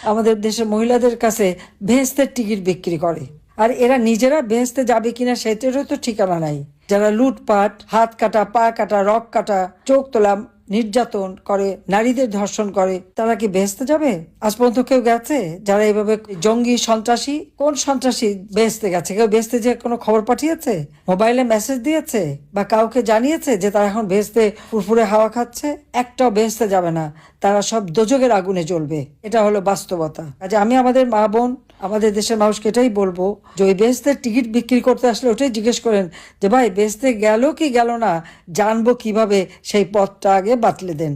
আমাদের দেশের মহিলাদের কাছে বেহেশতের টিকিট বিক্রি করে, আর এরা নিজেরা বেহেশতে যাবে কিনা সেটারও তো ঠিকানা নাই। যারা লুটপাট, হাত কাটা, পা কাটা, রক কাটা, চোখ তোলা, নির্যাতন করে, নারীদের ধর্ষণ করে, তারা কি বেহেশতে যাবে? আজ পর্যন্ত কেউ গেছে? যারা এইভাবে জঙ্গি, সন্ত্রাসী, কোন সন্ত্রাসী বেহেশতে গেছে? কেউ বেহেশতে যে কোনো খবর পাঠিয়েছে, মোবাইলে মেসেজ দিয়েছে, বা কাউকে জানিয়েছে যে তারা এখন বেহেশতে ফুরফুরে হাওয়া খাচ্ছে? একটাও বেহেশতে যাবে না, তারা সব দোজখের আগুনে জ্বলবে। এটা হলো বাস্তবতা। কাজে আমি আমাদের মা বোন, আমাদের দেশের মানুষকে এটাই বলবো যে ওই বেহেশতের টিকিট বিক্রি করতে আসলে ওটাই জিজ্ঞেস করেন যে ভাই বেহেশতে গেল কি গেল না, জানবো কিভাবে, সেই পথটা আগে বাতলে দেন।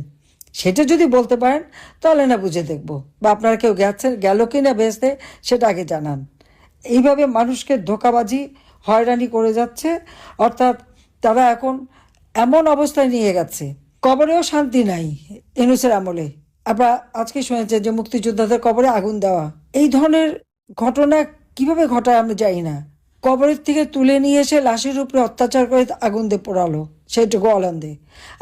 সেটা যদি বলতে পারেন তাহলে না বুঝে দেখবো, বা আপনারা কেউ গেছেন, গেল কি না বেহেশতে সেটা আগে জানান। এইভাবে মানুষকে ধোঁকাবাজি, হয়রানি করে যাচ্ছে। অর্থাৎ তারা এখন এমন অবস্থায় নিয়ে গেছে, কবরেও শান্তি নাই ইউনূসের আমলে। আমরা আজকে শুনেছি যে মুক্তিযোদ্ধাদের কবরে আগুন দেওয়া, এই ধরনের ঘটনা কিভাবে ঘটায় আমরা জানি না। কবরের থেকে তুলে নিয়ে এসে লাশের উপরে অত্যাচার করে আগুন দিয়ে পোড়ালো, সেইটুকু অলান্দে।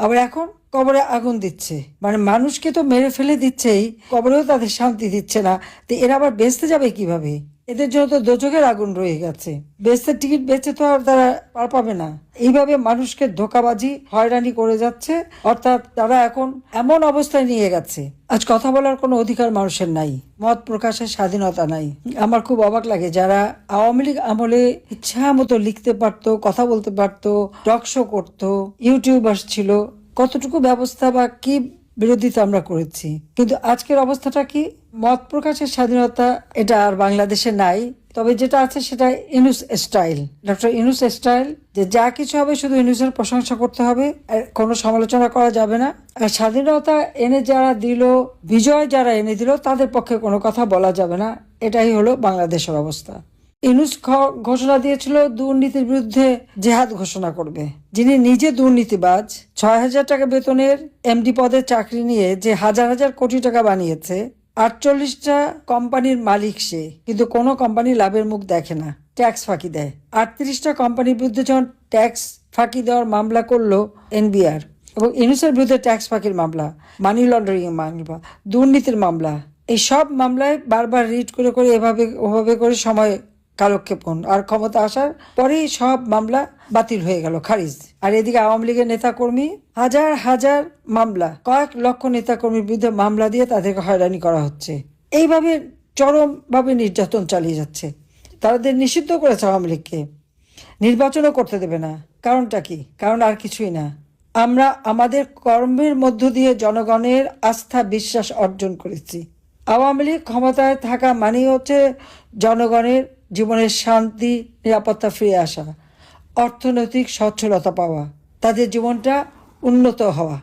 আবার এখন কবরে আগুন দিচ্ছে, মানে মানুষকে তো মেরে ফেলে দিচ্ছেই, কবরেও তাদের শান্তি দিচ্ছে না। তো এরা আবার বেচতে যাবে কিভাবে? এদের জন্য তো দোজখের আগুন রয়ে গেছে। বেচতে টিকিট বেচে তো আর তারা পার পাবে না। এইভাবে মানুষকে ধোঁকাবাজি, হয়রানি করে যাচ্ছে। অর্থাৎ তারা এখন এমন অবস্থায় নিয়ে গেছে, আজ কথা বলার কোনো অধিকার মানুষের নাই, মত প্রকাশের স্বাধীনতা নাই। আমার খুব অবাক লাগে যারা আওয়ামী লীগ আমলে ইচ্ছা মতো লিখতে পারতো, কথা বলতে পারতো, টক শো করতো, ইউটিউবার ছিল, কতটুকু ব্যবস্থা বা কি বিরোধিতা আমরা করেছি। কিন্তু আজকের অবস্থাটা কি? মত প্রকাশের স্বাধীনতা এটা আর বাংলাদেশে নাই। তবে যেটা আছে সেটা Yunus style, doctor Yunus style, যে যা কিছু হবে শুধু ইউনূসের প্রশংসা করতে হবে, আর কোনো সমালোচনা করা যাবে না। আর স্বাধীনতা এনে যারা দিল, বিজয় যারা এনে দিল, তাদের পক্ষে কোনো কথা বলা যাবে না। এটাই হলো বাংলাদেশের অবস্থা। ইউনূস ঘোষণা দিয়েছিল দুর্নীতির বিরুদ্ধে জেহাদ ঘোষণা করবে। যিনি নিজে দুর্নীতিবাজ, ৬,০০০ টাকা বেতনের এমডি পদে চাকরি নিয়ে যে হাজার হাজার কোটি টাকা বানিয়েছে, ৪৮টা কোম্পানির মালিক সে, কিন্তু কোনো কোম্পানি লাভের মুখ দেখে না, ট্যাক্স ফাঁকি দেয়। ৩৮টা কোম্পানির বিরুদ্ধে যখন ট্যাক্স ফাঁকি দেওয়ার মামলা করলো এনবিআর, এবং ইউনূসের বিরুদ্ধে ট্যাক্স ফাঁকির মামলা, মানি লন্ডারিং মামলা, দুর্নীতির মামলা, এই সব মামলায় বারবার রিট করে করে এভাবে ওভাবে করে সময় কালক্ষেপণ, আর ক্ষমতা আসার পরেই সব মামলা বাতিল হয়ে গেল, খারিজ। আর এদিকে আওয়ামী লীগের নেতাকর্মী, হাজার হাজার মামলা, কয়েক লক্ষ নেতাকর্মীর বিরুদ্ধে মামলা দিয়ে তাদেরকে হয়রানি করা হচ্ছে। এইভাবে চরমভাবে নির্যাতন চালিয়ে যাচ্ছে। তাদের নিষিদ্ধ করেছে আওয়ামী লীগকে, নির্বাচনও করতে দেবে না। কারণটা কি? কারণ আর কিছুই না, আমরা আমাদের কর্মের মধ্য দিয়ে জনগণের আস্থা, বিশ্বাস অর্জন করেছি। আওয়ামী লীগ ক্ষমতায় থাকা মানেই হচ্ছে জনগণের জীবনের শান্তি, নিরাপত্তা ফিরে আসা, অর্থনৈতিক সচ্ছলতা পাওয়া, তাদের জীবনটা উন্নত হওয়া।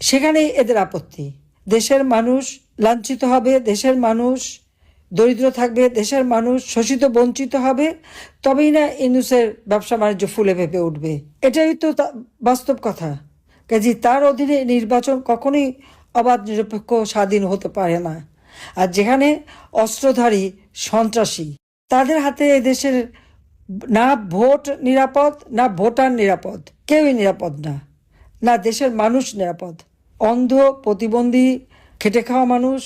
সেখানেই এদের আপত্তি। দেশের মানুষ লাঞ্ছিত হবে, দেশের মানুষ দরিদ্র থাকবে, দেশের মানুষ শোষিত বঞ্চিত হবে, তবেই না ইউনূসের ব্যবসা বাণিজ্য ফুলে ফেঁপে উঠবে। এটাই তো বাস্তব কথা। কাজে তার অধীনে নির্বাচন কখনোই অবাধ, নিরপেক্ষ, স্বাধীন হতে পারে না। আর যেখানে অস্ত্রধারী সন্ত্রাসী, তাদের হাতে এদেশের না ভোট নিরাপদ, না ভোটার নিরাপদ, কেউই নিরাপদ না, না দেশের মানুষ নিরাপদ। অন্ধ, প্রতিবন্ধী, খেটে খাওয়া মানুষ,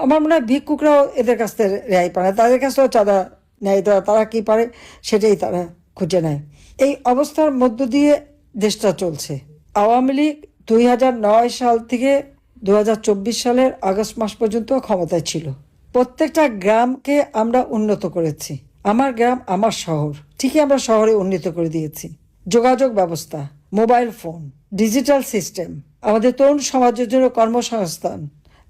আমার মনে হয় ভিক্ষুকরাও এদের কাছ থেকে রেহাই পায় না, তাদের কাছেও চাঁদা নেয়। তারা কি পারে সেটাই তারা খুঁজে নেয়। এই অবস্থার মধ্য দিয়ে দেশটা চলছে। আওয়ামী লীগ ২০০৯ সাল থেকে ২০২৪ সালের আগস্ট মাস পর্যন্ত ক্ষমতায় ছিল। প্রত্যেকটা গ্রামকে আমরা উন্নত করেছি। আমার গ্রাম আমার শহর, ঠিকই আমরা শহরে উন্নত করে দিয়েছি। যোগাযোগ ব্যবস্থা, মোবাইল ফোন, ডিজিটাল সিস্টেম, আমাদের তরুণ সমাজের জন্য কর্মসংস্থান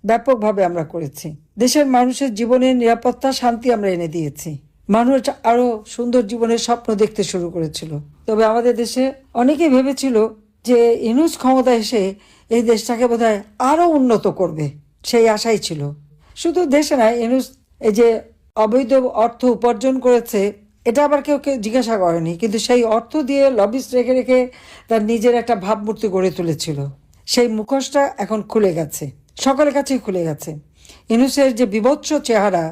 ব্যাপকভাবে আমরা করেছি। দেশের মানুষের জীবনের নিরাপত্তা, শান্তি আমরা এনে দিয়েছি। মানুষ আরো সুন্দর জীবনের স্বপ্ন দেখতে শুরু করেছিল। তবে আমাদের দেশে অনেকে ভেবেছিল যে ইউনূস ক্ষমতা এসে এই দেশটাকে বোধহয় আরো উন্নত করবে, সেই আশাই ছিল। শুধু দেশে নয়, ইউনূস এই যে অবৈধ অর্থ উপার্জন করেছে, এটা আবার কেউ কেউ জিজ্ঞাসা করেনি, কিন্তু সেই অর্থ দিয়ে লবিস্ট রেখে রেখে তার নিজের একটা ভাবমূর্তি গড়ে তুলেছিল। সেই মুখোশটা এখন খুলে গেছে, সকলের কাছেই খুলে গেছে। ইউনূসের যে বিভৎস চেহারা,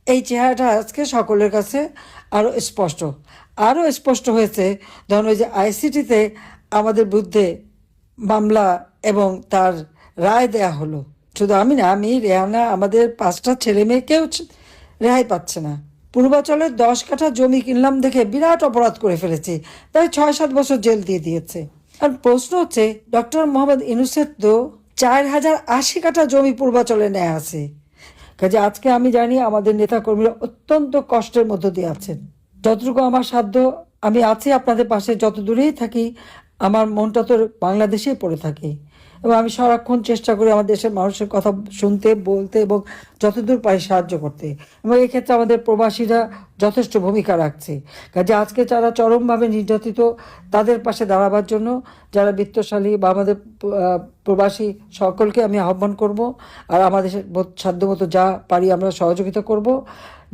এই চেহারাটা আজকে সকলের কাছে আরও স্পষ্ট হয়েছে। ধরুন ওই যে আইসিটিতে আমাদের বিরুদ্ধে মামলা এবং তার রায় দেয়া হলো, শুধু আমি না, আমি, রেহানা, আমাদের 5টা ছেলে মেয়ে কেউ রেহাই পাচ্ছে না। পূর্বাচলের 10 কাঠা জমি কিনলাম দেখে বিরাট অপরাধ করে ফেলেছি, তাই 6-7 বছর জেল দিয়ে দিয়েছে। আর প্রশ্ন হচ্ছে, ডক্টর মোহাম্মদ ইউনূসের তো 4080 কাঠা জমি পূর্বাচলে নেয় আছে। কাজে আজকে আমি জানি আমাদের নেতাকর্মীরা অত্যন্ত কষ্টের মধ্য দিয়ে আছেন। যতটুকু আমার সাধ্য আমি আছি আপনাদের পাশে, যত দূরেই থাকি আমার মনটা তো বাংলাদেশেই পড়ে থাকে, এবং আমি সারাক্ষণ চেষ্টা করি আমার দেশের মানুষের কথা শুনতে, বলতে এবং যতদূর পারি সাহায্য করতে। এবং এক্ষেত্রে আমাদের প্রবাসীরা যথেষ্ট ভূমিকা রাখছে। কাজে আজকে যারা চরমভাবে নির্যাতিত তাদের পাশে দাঁড়াবার জন্য যারা বিত্তশালী বা আমাদের প্রবাসী সকলকে আমি আহ্বান করব, আর আমাদের সাধ্যমতো যা পারি আমরা সহযোগিতা করব।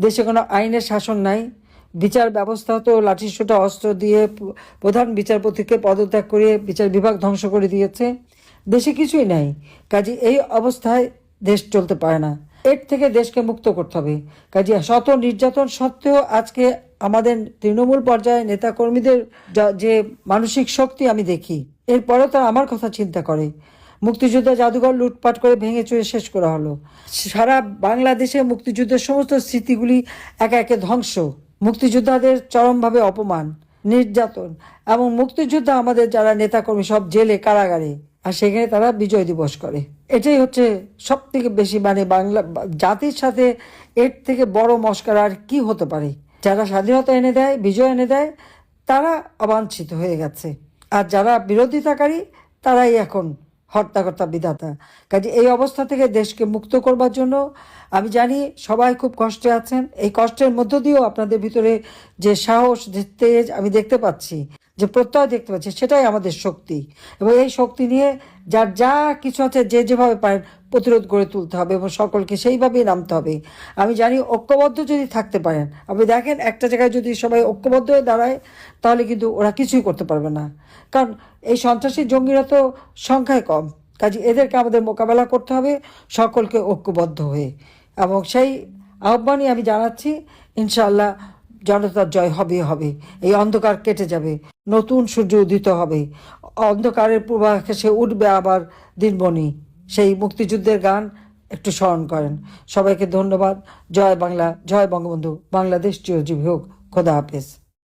দেশে কোনো আইনের শাসন নাই, বিচার ব্যবস্থা তো লাঠিসোঁটা অস্ত্র দিয়ে প্রধান বিচারপতিকে পদত্যাগ করিয়ে বিচার বিভাগ ধ্বংস করে দিয়েছে। দেশে কিছুই নাই। কাজে এই অবস্থায় দেশ চলতে পারে না, এর থেকে দেশকে মুক্ত করতে হবে। কাজে শত নির্যাতন সত্ত্বেও আজকে আমাদের তৃণমূল পর্যায়ে নেতাকর্মীদের যে মানসিক শক্তি আমি দেখি, এরপরেও তারা আমার কথা চিন্তা করে। মুক্তিযোদ্ধা জাদুঘর লুটপাট করে ভেঙে চুরে শেষ করা হলো। সারা বাংলাদেশে মুক্তিযুদ্ধের সমস্ত স্মৃতিগুলি একে একে ধ্বংস। মুক্তিযোদ্ধাদের চরমভাবে অপমান, নির্যাতন, এবং মুক্তিযোদ্ধা আমাদের যারা নেতাকর্মী সব জেলে, কারাগারে, আর সেখানে তারা বিজয় দিবস করে। এটাই হচ্ছে সব থেকে বেশি, মানে বাংলা জাতির সাথে এর থেকে বড় মস্কার আর কি হতে পারে। যারা স্বাধীনতা এনে দেয়, বিজয় এনে দেয়, তারা অবাঞ্ছিত হয়ে গেছে, আর যারা বিরোধিতাকারী তারাই এখন হর্তাকর্তা, বিধাতা। কাজে এই অবস্থা থেকে দেশকে মুক্ত করবার জন্য আমি জানি সবাই খুব কষ্টে আছেন। এই কষ্টের মধ্য দিয়েও আপনাদের ভিতরে যে সাহস, যে তেজ আমি দেখতে পাচ্ছি, যে প্রত্যয় দেখতে পাচ্ছি, সেটাই আমাদের শক্তি। এবং এই শক্তি নিয়ে যার যা কিছু আছে যে যেভাবে পারেন প্রতিরোধ গড়ে তুলতে হবে এবং সকলকে সেইভাবেই নামতে হবে। আমি জানি ঐক্যবদ্ধ যদি থাকতে পারেন, আপনি দেখেন একটা জায়গায় যদি সবাই ঐক্যবদ্ধ হয়ে দাঁড়ায় তাহলে কিন্তু ওরা কিছুই করতে পারবে না। কারণ এই সন্ত্রাসী জঙ্গিরা তো সংখ্যায় কম, কাজে এদেরকে আমাদের মোকাবেলা করতে হবে সকলকে ঐক্যবদ্ধ হয়ে। এবং সেই আহ্বানই আমি জানাচ্ছি, ইনশাআল্লাহ জনতার জয় হবে হবে। এই অন্ধকার কেটে যাবে, নতুন সূর্য উদিত হবে, অন্ধকারের পূর্বাকাশে উঠবে আবার দিনমণি। সেই মুক্তিযুদ্ধের গান একটু স্মরণ করেন। সবাইকে ধন্যবাদ। জয় বাংলা, জয় বঙ্গবন্ধু, বাংলাদেশ চিরজীবী হোক। খোদা হাফেজ।